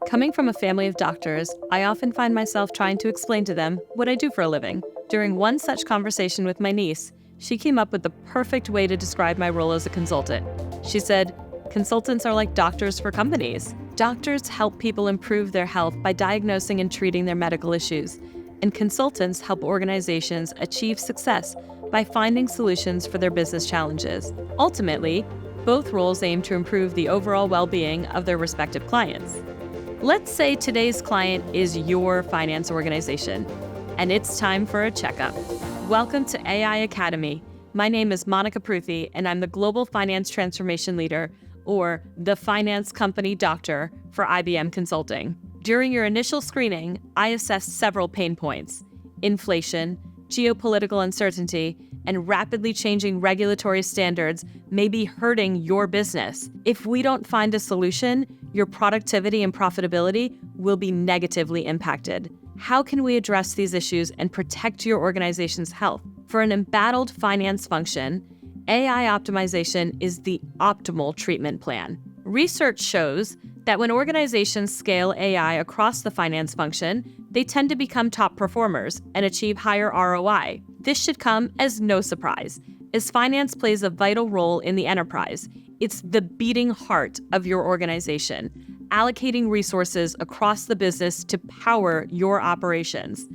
Coming from a family of doctors, I often find myself trying to explain to them what I do for a living. During one such conversation with my niece, she came up with the perfect way to describe my role as a consultant. She said, "Consultants are like doctors for companies. Doctors help people improve their health by diagnosing and treating their medical issues, and consultants help organizations achieve success by finding solutions for their business challenges. Ultimately, both roles aim to improve the overall well-being of their respective clients." Let's say today's client is your finance organization, and it's time for a checkup. Welcome to AI Academy. My name is Monica Pruthi, and I'm the Global Finance Transformation Leader, or the Finance Company Doctor for IBM Consulting. During your initial screening, I assessed several pain points: inflation, geopolitical uncertainty, and rapidly changing regulatory standards may be hurting your business. If we don't find a solution, your productivity and profitability will be negatively impacted. How can we address these issues and protect your organization's health? For an embattled finance function, AI optimization is the optimal treatment plan. Research shows that when organizations scale AI across the finance function, they tend to become top performers and achieve higher ROI. This should come as no surprise, as finance plays a vital role in the enterprise. It's the beating heart of your organization, allocating resources across the business to power your operations.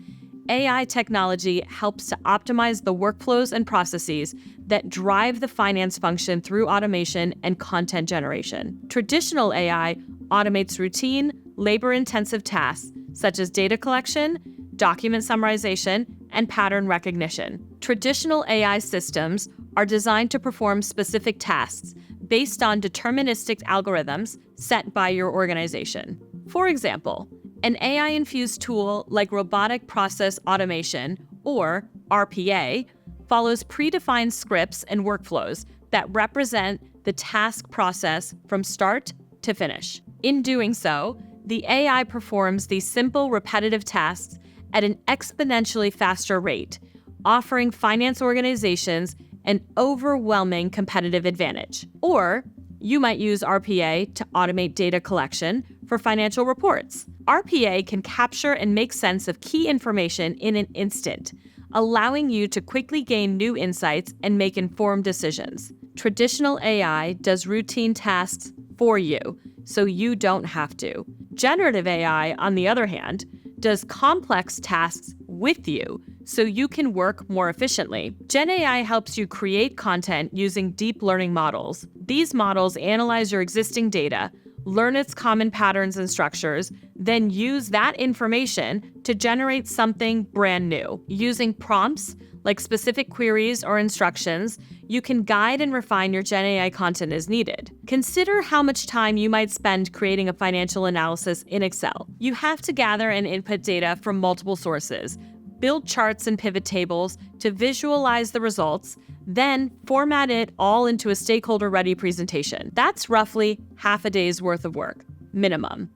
AI technology helps to optimize the workflows and processes that drive the finance function through automation and content generation. Traditional AI automates routine, labor-intensive tasks such as data collection, document summarization, and pattern recognition. Traditional AI systems are designed to perform specific tasks based on deterministic algorithms set by your organization. For example, an AI-infused tool like robotic process automation, or RPA, follows predefined scripts and workflows that represent the task process from start to finish. In doing so, the AI performs these simple, repetitive tasks at an exponentially faster rate, offering finance organizations an overwhelming competitive advantage. Or you might use RPA to automate data collection for financial reports. RPA can capture and make sense of key information in an instant, allowing you to quickly gain new insights and make informed decisions. Traditional AI does routine tasks for you, so you don't have to. Generative AI, on the other hand, does complex tasks with you, so you can work more efficiently. GenAI helps you create content using deep learning models. These models analyze your existing data, learn its common patterns and structures, then use that information to generate something brand new. Using prompts, like specific queries or instructions, you can guide and refine your GenAI content as needed. Consider how much time you might spend creating a financial analysis in Excel. You have to gather and input data from multiple sources, build charts and pivot tables to visualize the results, then format it all into a stakeholder-ready presentation. That's roughly half a day's worth of work, minimum.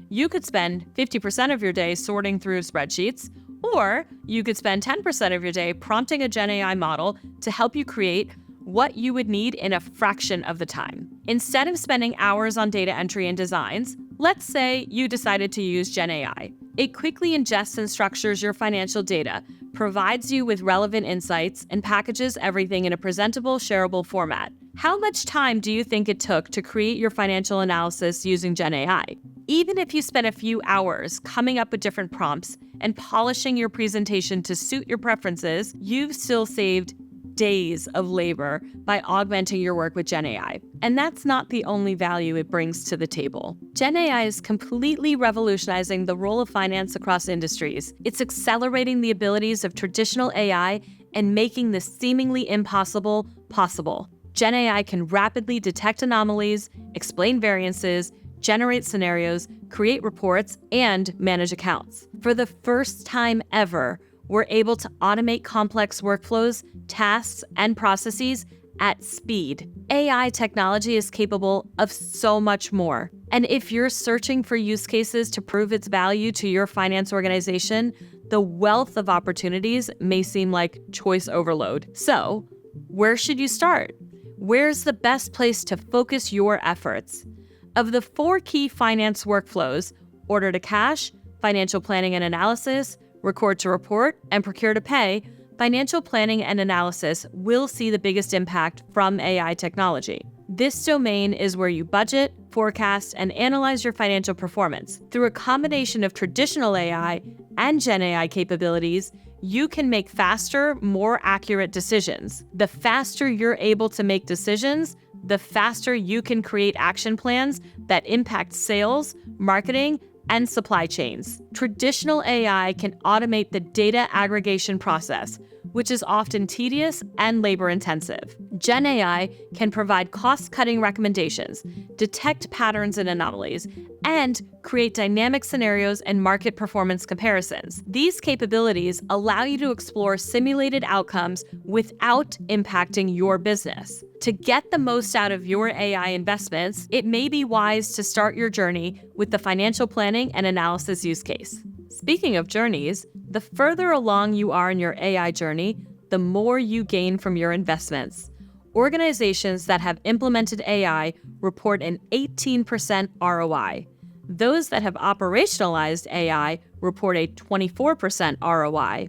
You could spend 50% of your day sorting through spreadsheets, or you could spend 10% of your day prompting a GenAI model to help you create what you would need in a fraction of the time. Instead of spending hours on data entry and designs, let's say you decided to use GenAI. It quickly ingests and structures your financial data, provides you with relevant insights, and packages everything in a presentable, shareable format. How much time do you think it took to create your financial analysis using GenAI? Even if you spent a few hours coming up with different prompts and polishing your presentation to suit your preferences, you've still saved days of labor by augmenting your work with GenAI. And that's not the only value it brings to the table. GenAI is completely revolutionizing the role of finance across industries. It's accelerating the abilities of traditional AI and making the seemingly impossible possible. GenAI can rapidly detect anomalies, explain variances, generate scenarios, create reports, and manage accounts. For the first time ever, we're able to automate complex workflows, tasks, and processes at speed. AI technology is capable of so much more. And if you're searching for use cases to prove its value to your finance organization, the wealth of opportunities may seem like choice overload. So, where should you start? Where's the best place to focus your efforts? Of the 4 key finance workflows, order to cash, financial planning and analysis, record to report, and procure to pay, financial planning and analysis will see the biggest impact from AI technology. This domain is where you budget, forecast, and analyze your financial performance. Through a combination of traditional AI and genAI capabilities, you can make faster, more accurate decisions. The faster you're able to make decisions, the faster you can create action plans that impact sales, marketing, and supply chains. Traditional AI can automate the data aggregation process, which is often tedious and labor-intensive. genAI can provide cost-cutting recommendations, detect patterns and anomalies, and create dynamic scenarios and market performance comparisons. These capabilities allow you to explore simulated outcomes without impacting your business. To get the most out of your AI investments, it may be wise to start your journey with the financial planning and analysis use case. Speaking of journeys, the further along you are in your AI journey, the more you gain from your investments. Organizations that have implemented AI report an 18% ROI. Those that have operationalized AI report a 24% ROI.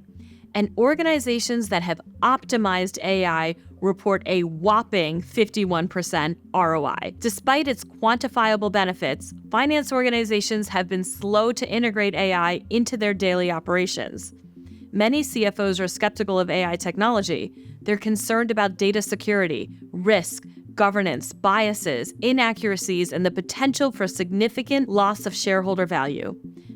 And organizations that have optimized AI report a whopping 51% ROI. Despite its quantifiable benefits, finance organizations have been slow to integrate AI into their daily operations. Many CFOs are skeptical of AI technology. They're concerned about data security, risk, governance, biases, inaccuracies, and the potential for significant loss of shareholder value.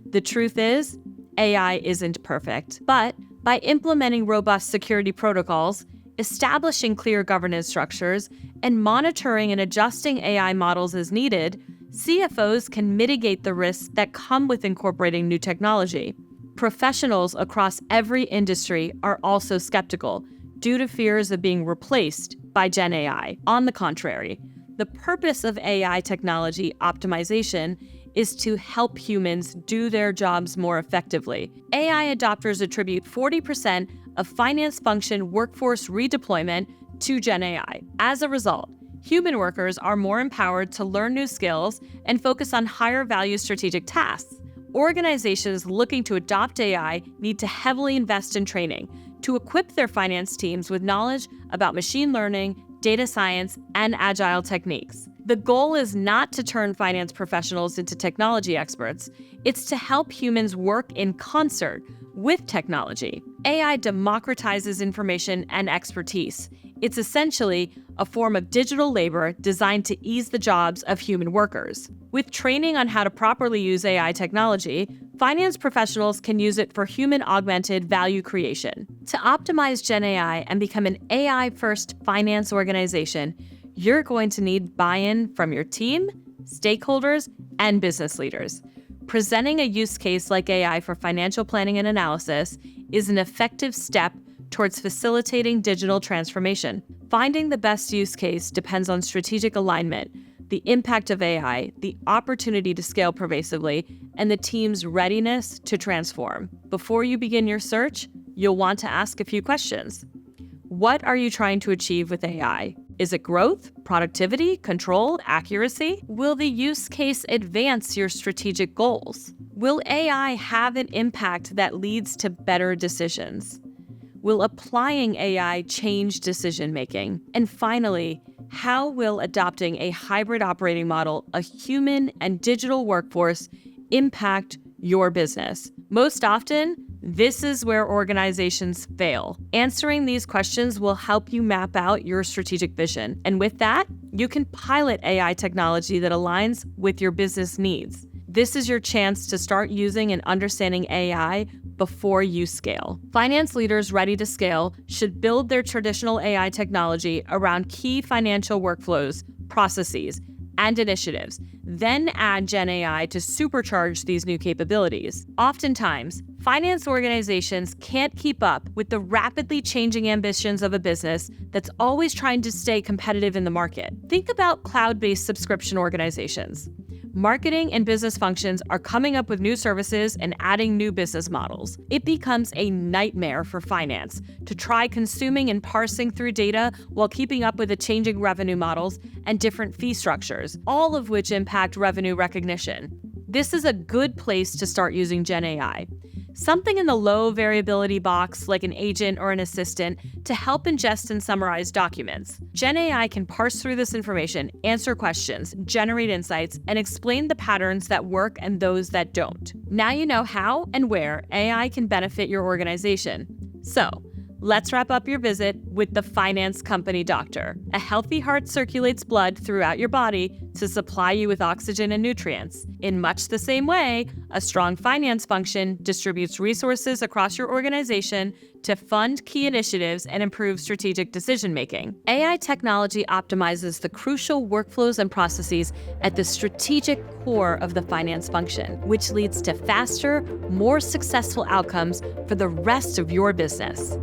The truth is, AI isn't perfect, but by implementing robust security protocols, establishing clear governance structures, and monitoring and adjusting AI models as needed, CFOs can mitigate the risks that come with incorporating new technology. Professionals across every industry are also skeptical due to fears of being replaced by genAI. On the contrary, the purpose of AI technology optimization is to help humans do their jobs more effectively. AI adopters attribute 40% of finance function workforce redeployment to genAI. As a result, human workers are more empowered to learn new skills and focus on higher value strategic tasks. Organizations looking to adopt AI need to heavily invest in training to equip their finance teams with knowledge about machine learning, data science, and agile techniques. The goal is not to turn finance professionals into technology experts. It's to help humans work in concert with technology. AI democratizes information and expertise. It's essentially a form of digital labor designed to ease the jobs of human workers. With training on how to properly use AI technology, finance professionals can use it for human-augmented value creation. To optimize genAI and become an AI-first finance organization, you're going to need buy-in from your team, stakeholders, and business leaders. Presenting a use case like AI for financial planning and analysis is an effective step towards facilitating digital transformation. Finding the best use case depends on strategic alignment, the impact of AI, the opportunity to scale pervasively, and the team's readiness to transform. Before you begin your search, you'll want to ask a few questions. What are you trying to achieve with AI? Is it growth, productivity, control, accuracy? Will the use case advance your strategic goals? Will AI have an impact that leads to better decisions? Will applying AI change decision-making? And finally, how will adopting a hybrid operating model, a human and digital workforce, impact your business? Most often, this is where organizations fail. Answering these questions will help you map out your strategic vision. And with that, you can pilot AI technology that aligns with your business needs. This is your chance to start using and understanding AI before you scale. Finance leaders ready to scale should build their traditional AI technology around key financial workflows, processes, and initiatives, then add genAI to supercharge these new capabilities. Oftentimes, finance organizations can't keep up with the rapidly changing ambitions of a business that's always trying to stay competitive in the market. Think about cloud-based subscription organizations. Marketing and business functions are coming up with new services and adding new business models. It becomes a nightmare for finance to try consuming and parsing through data while keeping up with the changing revenue models and different fee structures, all of which impact revenue recognition. this is a good place to start using GenAI. Something in the low variability box, like an agent or an assistant, to help ingest and summarize documents. GenAI can parse through this information, answer questions, generate insights, and explain the patterns that work and those that don't. Now you know how and where AI can benefit your organization. So, let's wrap up your visit with the Finance Company Doctor. A healthy heart circulates blood throughout your body to supply you with oxygen and nutrients. In much the same way, a strong finance function distributes resources across your organization to fund key initiatives and improve strategic decision-making. AI technology optimizes the crucial workflows and processes at the strategic core of the finance function, which leads to faster, more successful outcomes for the rest of your business.